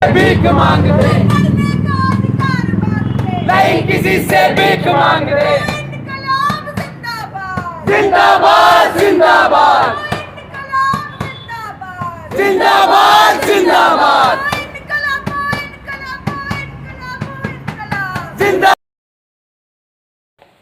भीख मांगते नहीं किसी से भीख मांगते। जिंदाबाद जिंदाबाद जिंदाबाद जिंदाबाद जिंदाबाद।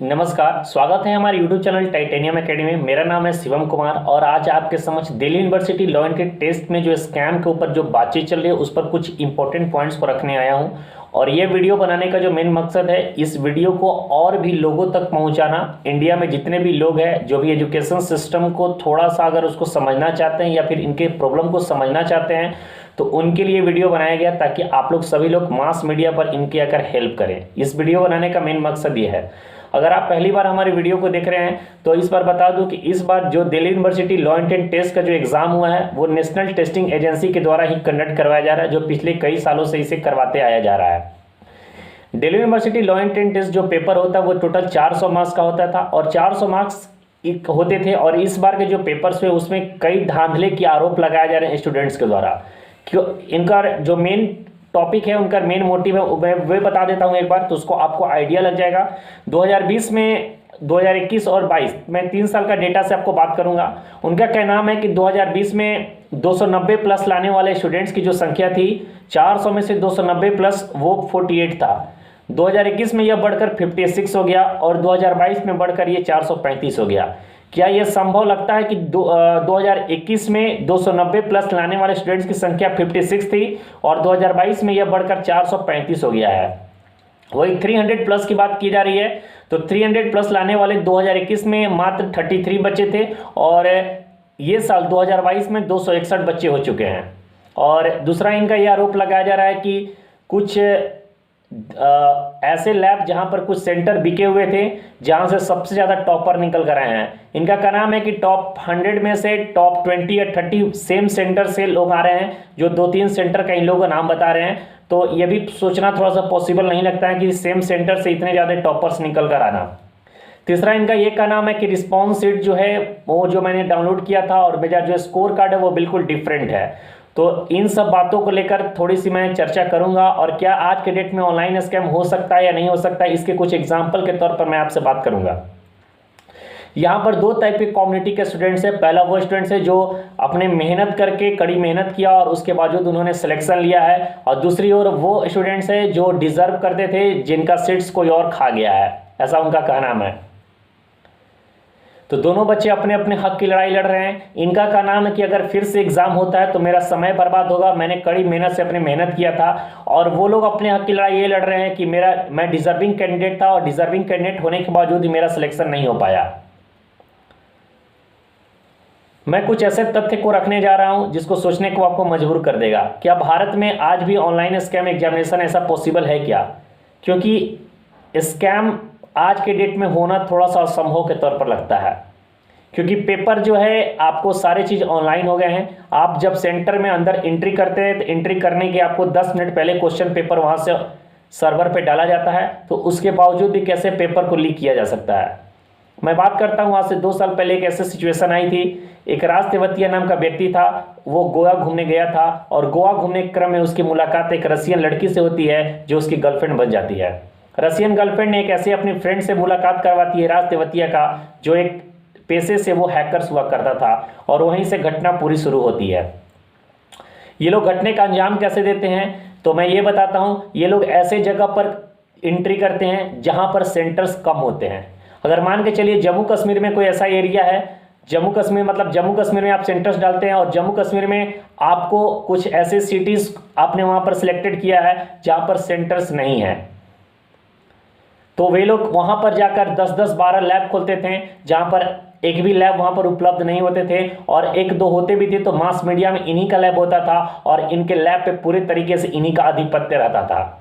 नमस्कार, स्वागत है हमारे YouTube चैनल टाइटेनियम एकेडमी में। मेरा नाम है शिवम कुमार और आज आपके समक्ष दिल्ली यूनिवर्सिटी लॉ एंड के टेस्ट में जो स्कैम के ऊपर जो बातचीत चल रही है उस पर कुछ इंपॉर्टेंट पॉइंट्स को रखने आया हूं। और ये वीडियो बनाने का जो मेन मकसद है, इस वीडियो को और भी लोगों तक पहुंचाना। इंडिया में जितने भी लोग हैं जो भी एजुकेशन सिस्टम को थोड़ा सा अगर उसको समझना चाहते हैं या फिर इनके प्रॉब्लम को समझना चाहते हैं तो उनके लिए वीडियो बनाया गया, ताकि आप लोग सभी लोग मास मीडिया पर इनकी आकर हेल्प करें। इस वीडियो बनाने का मेन मकसद ये है। अगर आप पहली बार हमारे वीडियो को देख रहे हैं तो इस बार बता दूं कि इस बार जो Delhi university law and test का जो एग्जाम हुआ है वो नेशनल टेस्टिंग एजेंसी के द्वारा ही कंडक्ट करवाया जा रहा है, जो पिछले कई सालों से इसे करवाते आया जा रहा है। Delhi university law and test जो पेपर होता है वो टोटल 400 मार्क्स का होता था और 400 मार्क्स होते थे। और इस बार के जो पेपर्स हुए उसमें कई धांधले के आरोप लगाए जा रहे हैं स्टूडेंट्स के द्वारा। क्यों इनका जो मेन टॉपिक है, उनका मेन मोटिव है, मैं वे बता देता हूं एक बार, तो उसको आपको आइडिया लग जाएगा। 2020 में 2021 और 22 मैं 3 साल का डेटा से आपको बात करूंगा। उनका कहना है कि 2020 में 290 प्लस लाने वाले स्टूडेंट्स की जो संख्या थी 400 में से 290 प्लस वो 48 था। 2021 में यह बढ़कर 56 हो गया और 2022 में बढ़कर ये 435 हो गया। क्या यह संभव लगता है कि 2021 में 290 प्लस लाने वाले स्टूडेंट्स की संख्या 56 थी और 2022 में यह बढ़कर 435 हो गया है। वही 300 प्लस की बात की जा रही है तो 300 प्लस लाने वाले 2021 में मात्र 33 बच्चे थे और ये साल 2022 में 261 बच्चे हो चुके हैं। और दूसरा इनका यह आरोप लगाया जा रहा है कि कुछ ऐसे लैब जहां पर कुछ सेंटर बिके हुए थे जहां से सबसे ज्यादा टॉपर निकल कर आए हैं। इनका कहना है कि टॉप 100 में से टॉप 20 या 30 सेम सेंटर से लोग आ रहे हैं, जो 2-3 सेंटर का इन लोगों का नाम बता रहे हैं। तो यह भी सोचना थोड़ा सा पॉसिबल नहीं लगता है कि सेम सेंटर से इतने ज्यादा टॉपर्स निकल कर आना। तीसरा इनका यह कहना है कि रिस्पॉन्स शीट जो है वो जो मैंने डाउनलोड किया था और मेरा जो स्कोर कार्ड है वो बिल्कुल डिफरेंट है। तो इन सब बातों को लेकर थोड़ी सी मैं चर्चा करूंगा और क्या आज के डेट में ऑनलाइन स्कैम हो सकता है या नहीं हो सकता है, इसके कुछ एग्जाम्पल के तौर पर मैं आपसे बात करूंगा। यहाँ पर 2 टाइप के कम्युनिटी के स्टूडेंट्स हैं। पहला वो स्टूडेंट्स है जो अपने मेहनत करके कड़ी मेहनत किया और उसके बावजूद उन्होंने सिलेक्शन लिया है, और दूसरी ओर वो स्टूडेंट्स है जो डिजर्व करते थे, जिनका सीट्स कोई और खा गया है, ऐसा उनका कहना है। तो दोनों बच्चे अपने अपने हक की लड़ाई लड़ रहे हैं। इनका का नाम है कि अगर फिर से एग्जाम होता है तो मेरा समय बर्बाद होगा, मैंने कड़ी मेहनत से अपनी मेहनत किया था। और वो लोग अपने हक की लड़ाई ये लड़ रहे हैं कि मैं डिजर्विंग कैंडिडेट था और डिजर्विंग कैंडिडेट होने के बावजूद ही मेरा सिलेक्शन नहीं हो पाया। मैं कुछ ऐसे तथ्य को रखने जा रहा हूं जिसको सोचने को आपको मजबूर कर देगा। क्या भारत में आज भी ऑनलाइन स्कैम एग्जामिनेशन ऐसा पॉसिबल है क्या? क्योंकि स्कैम आज के डेट में होना थोड़ा सा असंभव के तौर पर लगता है, क्योंकि पेपर जो है आपको सारे चीज़ ऑनलाइन हो गए हैं। आप जब सेंटर में अंदर एंट्री करते हैं तो एंट्री करने के आपको 10 मिनट पहले क्वेश्चन पेपर वहाँ से सर्वर पे डाला जाता है, तो उसके बावजूद भी कैसे पेपर को लीक किया जा सकता है। मैं बात करता हूँ आज से 2 साल पहले एक ऐसी सिचुएशन आई थी। एक राज तेवतिया नाम का व्यक्ति था, वो गोवा घूमने गया था और गोवा घूमने के क्रम में उसकी मुलाकात एक रशियन लड़की से होती है जो उसकी गर्लफ्रेंड बन जाती है। रशियन गर्लफ्रेंड ने एक ऐसे अपनी फ्रेंड से मुलाकात करवाती है राज तेवतिया का, जो एक पेशे से वो हैकर्स हुआ करता था, और वहीं से घटना पूरी शुरू होती है। ये लोग घटने का अंजाम कैसे देते हैं तो मैं ये बताता हूं। ये लोग ऐसे जगह पर एंट्री करते हैं जहां पर सेंटर्स कम होते हैं। अगर मान के चलिए जम्मू कश्मीर में कोई ऐसा एरिया है, जम्मू कश्मीर में आप सेंटर्स डालते हैं और जम्मू कश्मीर में आपको कुछ ऐसे सिटीज आपने वहां पर सिलेक्टेड किया है जहां पर सेंटर्स नहीं है, तो वे लोग वहां पर जाकर 10-10, 12 लैब खोलते थे जहां पर एक भी लैब वहां पर उपलब्ध नहीं होते थे, और 1-2 होते भी थे तो मास मीडिया में इन्हीं का लैब होता था और इनके लैब पे पूरे तरीके से इन्हीं का आधिपत्य रहता था।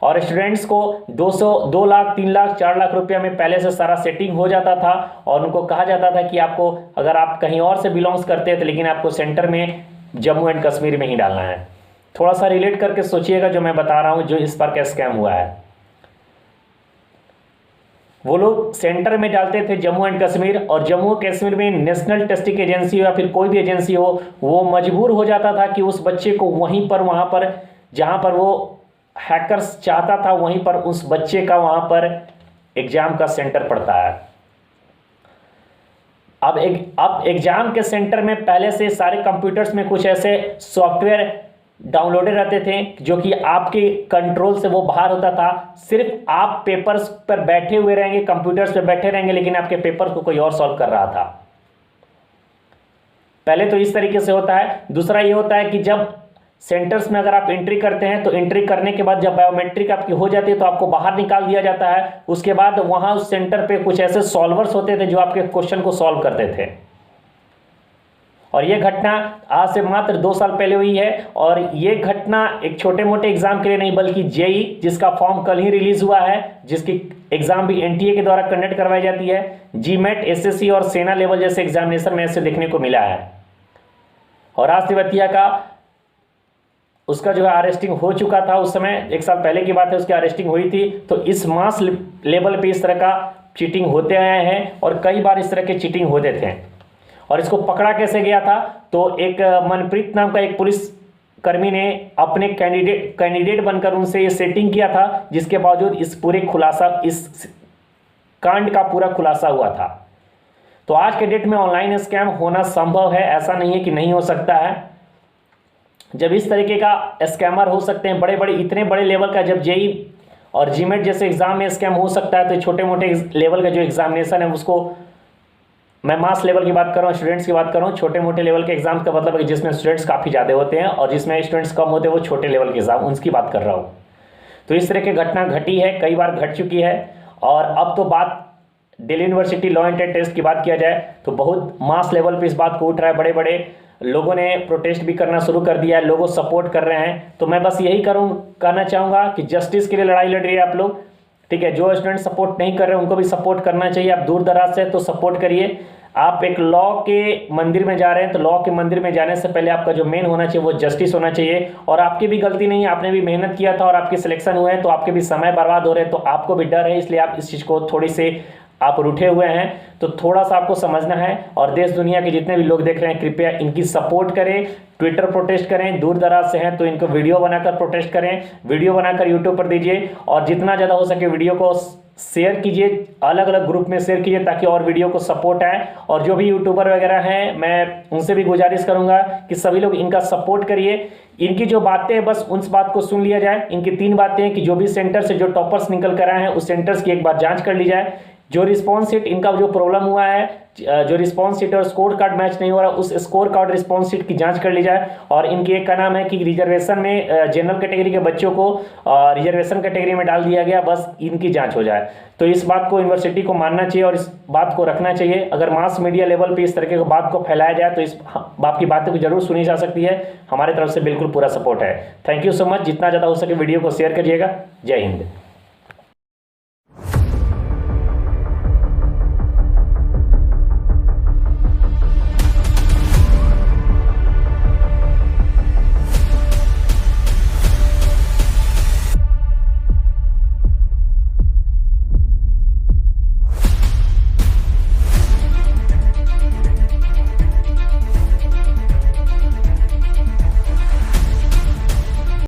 और स्टूडेंट्स को 2 लाख 3 लाख 4 लाख रुपया में पहले से सारा सेटिंग हो जाता था और उनको कहा जाता था कि आपको, अगर आप कहीं और से बिलोंग्स करते हैं तो लेकिन आपको सेंटर में जम्मू एंड कश्मीर में ही डालना है। थोड़ा सा रिलेट करके सोचिएगा जो मैं बता रहा हूँ, जो इस पर क्या स्कैम हुआ है। वो लोग सेंटर में डालते थे जम्मू एंड कश्मीर, और जम्मू कश्मीर में नेशनल टेस्टिंग एजेंसी हो या फिर कोई भी एजेंसी हो, वो मजबूर हो जाता था कि उस बच्चे को वहां पर जहाँ पर वो हैकर्स चाहता था वहीं पर उस बच्चे का वहाँ पर एग्जाम का सेंटर पड़ता है। अब एग्जाम के सेंटर में पहले से सारे कंप्यूटर्स में कुछ ऐसे सॉफ्टवेयर डाउनलोडेड रहते थे जो कि आपके कंट्रोल से वो बाहर होता था। सिर्फ आप पेपर्स पर बैठे हुए रहेंगे, कंप्यूटर्स पर बैठे रहेंगे, लेकिन आपके पेपर्स को कोई और सॉल्व कर रहा था। पहले तो इस तरीके से होता है। दूसरा ये होता है कि जब सेंटर्स में अगर आप एंट्री करते हैं तो एंट्री करने के बाद जब बायोमेट्रिक आपकी हो जाती है तो आपको बाहर निकाल दिया जाता है। उसके बाद वहां उस सेंटर पे कुछ ऐसे सॉल्वर्स होते थे जो आपके क्वेश्चन को सॉल्व करते थे। और ये घटना आज से मात्र 2 साल पहले हुई है। और ये घटना एक छोटे मोटे एग्जाम के लिए नहीं बल्कि जेई, जिसका फॉर्म कल ही रिलीज हुआ है, जिसकी एग्जाम भी एनटीए के द्वारा कंडक्ट करवाई जाती है, जीमेट, एसएससी और सेना लेवल जैसे एग्जामिनेशन में ऐसे देखने को मिला है। और आज तिवतिया का उसका जो है अरेस्टिंग हो चुका था। उस समय 1 साल पहले की बात है, उसकी अरेस्टिंग हुई थी। तो इस मास लेवल पे इस तरह का चीटिंग होते आए हैं और कई बार इस तरह के चीटिंग होते थे। और इसको पकड़ा कैसे गया था? तो एक मनप्रीत नाम का एक पुलिस कर्मी ने अपने कैंडिडेट बनकर उनसे ये सेटिंग किया था, जिसके बावजूद इस कांड का पूरा खुलासा हुआ था। तो आज के डेट में ऑनलाइन स्कैम होना संभव है, ऐसा नहीं है कि नहीं हो सकता है। जब इस तरीके का स्कैमर हो सकते हैं बड़े बड़े, इतने बड़े लेवल का, जब जेई और जीमेट जैसे एग्जाम में स्कैम हो सकता है, तो छोटे मोटे लेवल का जो एग्जामिनेशन है उसको, मैं मास लेवल की बात कर रहा हूँ, स्टूडेंट्स की बात कर रहा हूँ। छोटे मोटे लेवल के एग्जाम का मतलब है जिसमें स्टूडेंट्स काफ़ी ज़्यादा होते हैं और जिसमें स्टूडेंट्स कम होते हैं, वो छोटे लेवल के एग्जाम, उनकी बात कर रहा हूँ। तो इस तरह की घटना घटी है, कई बार घट चुकी है। और अब तो बात Delhi university law and test की बात किया जाए तो बहुत मास लेवल पे इस बात को उठ रहा है। बड़े बड़े लोगों ने प्रोटेस्ट भी करना शुरू कर दिया है, लोगों सपोर्ट कर रहे हैं। तो मैं बस यही कहना चाहूँगा कि जस्टिस के लिए लड़ाई लड़ रही है आप लोग, ठीक है। जो स्टूडेंट सपोर्ट नहीं कर रहे उनको भी सपोर्ट करना चाहिए। आप दूर दराज से तो सपोर्ट करिए। आप एक लॉ के मंदिर में जा रहे हैं तो लॉ के मंदिर में जाने से पहले आपका जो मेन होना चाहिए वो जस्टिस होना चाहिए। और आपकी भी गलती नहीं है, आपने भी मेहनत किया था और आपके सिलेक्शन हुए हैं, तो आपके भी समय बर्बाद हो रहे हैं, तो आपको भी डर है, इसलिए आप इस चीज़ को थोड़ी से आप रूठे हुए हैं। तो थोड़ा सा आपको समझना है। और देश दुनिया के जितने भी लोग देख रहे हैं कृपया इनकी सपोर्ट करें, ट्विटर प्रोटेस्ट करें, दूर दराज से हैं तो इनको वीडियो बनाकर प्रोटेस्ट करें, वीडियो बनाकर यूट्यूब पर दीजिए और जितना ज़्यादा हो सके वीडियो को शेयर कीजिए, अलग अलग ग्रुप में शेयर कीजिए ताकि और वीडियो को सपोर्ट आए। और जो भी यूट्यूबर वगैरह हैं मैं उनसे भी गुजारिश करूंगा कि सभी लोग इनका सपोर्ट करिए। इनकी जो बातें हैं बस उस बात को सुन लिया जाए। इनकी 3 बातें हैं कि जो भी सेंटर से जो टॉपर्स निकल कर आए हैं उस सेंटर्स की एक बार जाँच कर ली जाए। जो रिस्पॉन्स शीट इनका जो प्रॉब्लम हुआ है, जो रिस्पॉन्स शीट और स्कोर कार्ड मैच नहीं हो रहा, उस स्कोर कार्ड रिस्पॉन्स शीट की जांच कर ली जाए। और इनकी एक का नाम है कि रिजर्वेशन में जनरल कैटेगरी के बच्चों को रिजर्वेशन कैटेगरी में डाल दिया गया, बस इनकी जांच हो जाए। तो इस बात को यूनिवर्सिटी को मानना चाहिए और इस बात को रखना चाहिए। अगर मास मीडिया लेवल पे इस तरीके की बात को फैलाया जाए तो इस बात की बातें को जरूर सुनी जा सकती है। हमारी तरफ से बिल्कुल पूरा सपोर्ट है। Thank you so much. जितना ज़्यादा हो सके वीडियो को शेयर करिएगा। जय हिंद।